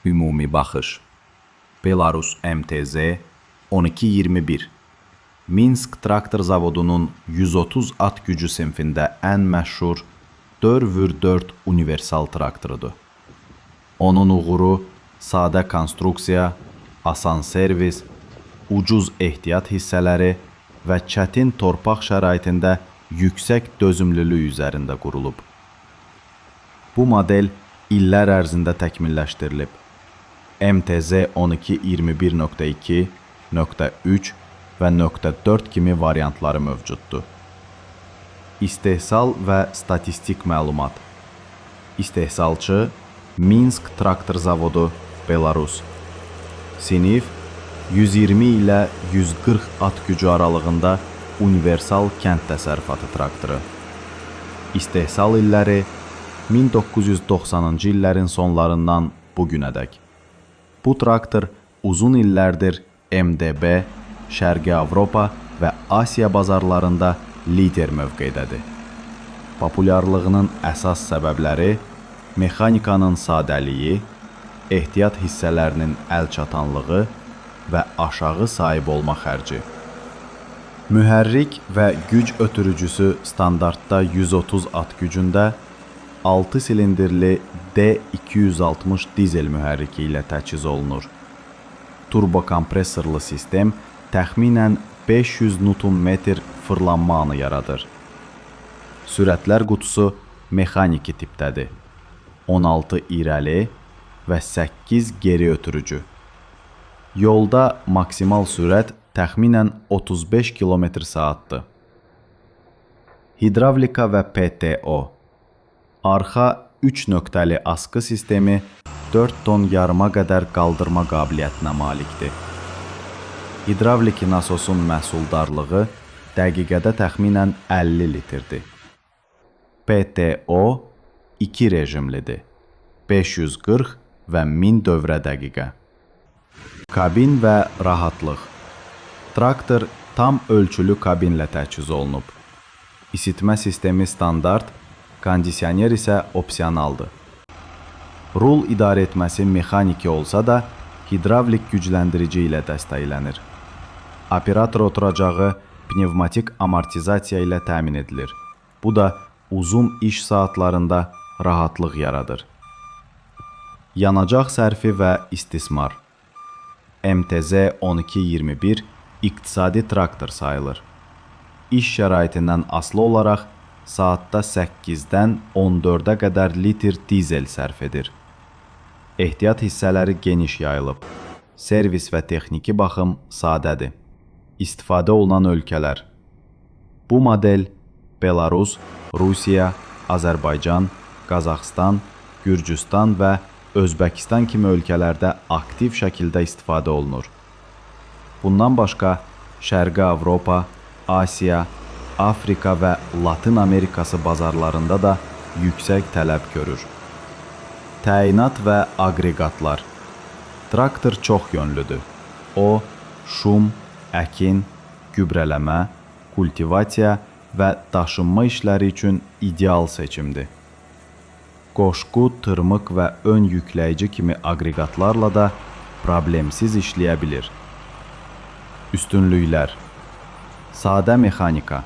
Ümumi baxış. Belarus MTZ 1221. Minsk traktor zavodunun 130 at gücü sinfində ən məşhur 4x4 universal traktorudur. Onun uğuru sadə konstruksiya, asan servis, ucuz ehtiyat hissələri və çətin torpaq şəraitində yüksək dözümlülük üzərində qurulub. Bu model illər ərzində təkmilləşdirilib. MTZ 1221.2, .3 və .4 kimi variantları mövcuddur. İstehsal və statistik məlumat. İstehsalçı Minsk traktor zavodu, Belarus. Sinif 120 ilə 140 at gücü aralığında universal kənd təsərrüfatı traktoru. İstehsal illəri 1990-cı illərin sonlarından bu günədək. Bu traktor uzun illərdir MDB, Şərqi Avropa və Asiya bazarlarında lider mövqeydədir. Populyarlığının əsas səbəbləri mexanikanın sadəliyi, ehtiyat hissələrinin əlçatanlığı və aşağı sahib olma xərci. Mühərrik və güc ötürücüsü standartda 130 at gücündə 6 silindirli D260 dizel mühərriki ilə təchiz olunur. Turbokompressorlu sistem təxminən 500 Nm fırlanma anı yaradır. Sürətlər qutusu mexaniki tipdədir. 16 irəli və 8 geri ötürücü. Yolda maksimal sürət təxminən 35 km/saatdır. Hidravlika və PTO. Arxa 3 nöqtəli askı sistemi 4 ton yarıma qədər qaldırma qabiliyyətinə malikdir. Hidravliki nasosun məhsuldarlığı dəqiqədə təxminən 50 litrdir. PTO 2 rejimlidir. 540 və 1000 dövrə dəqiqə. Kabin və rahatlıq. Traktor tam ölçülü kabinlə təchiz olunub. İsitmə sistemi standart, kondisioner isə opsionaldır. Rul idarə etməsi mexaniki olsa da, hidravlik gücləndirici ilə dəstəklənir. Operator oturacağı pnevmatik amortizasiya ilə təmin edilir. Bu da uzun iş saatlarında rahatlıq yaradır. Yanacaq sərfi və istismar. MTZ 1221 iqtisadi traktor sayılır. İş şəraitindən asılı olaraq saatda 8-dən 14-ə qədər litr dizel sərf edir. Ehtiyat hissələri geniş yayılıb. Servis və texniki baxım sadədir. İstifadə olunan ölkələr. Bu model Belarus, Rusiya, Azərbaycan, Qazaxıstan, Gürcüstan və Özbəkistan kimi ölkələrdə aktiv şəkildə istifadə olunur. Bundan başqa Şərqi Avropa, Asiya, Afrika və Latın Amerikası bazarlarında da yüksək tələb görür. Təyinat və aqreqatlar. Traktor çox yönlüdür. O, şum, əkin, gübrələmə, kultivasiya və daşınma işləri üçün ideal seçimdir. Qoşqu, tırmıq və ön yükləyici kimi aqreqatlarla da problemsiz işləyə bilir. Üstünlüklər. Sadə mexanika,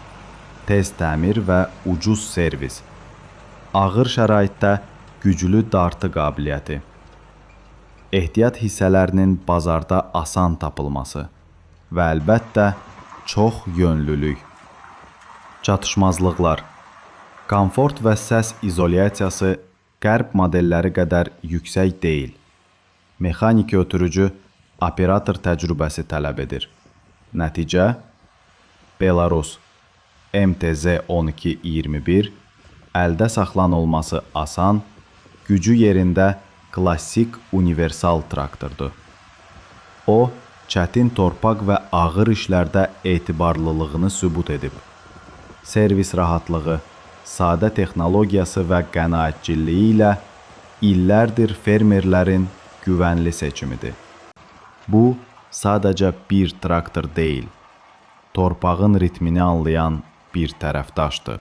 tez təmir və ucuz servis. Ağır şəraitdə güclü dartı qabiliyyəti. Ehtiyat hissələrinin bazarda asan tapılması və əlbəttə çox yönlülük. Çatışmazlıqlar. Komfort və səs izolyasiyası qərb modelləri qədər yüksək deyil. Mexaniki ötürücü operator təcrübəsi tələb edir. Nəticə Belarus MTZ 1221 əldə saxlanılması asan, gücü yerində klassik universal traktordur. O, çətin torpaq və ağır işlərdə etibarlılığını sübut edib. Servis rahatlığı, sadə texnologiyası və qənaətcilliyi ilə illərdir fermerlərin güvənli seçimidir. Bu, sadəcə bir traktor deyil, torpağın ritmini anlayan bir tərəfdaşdır.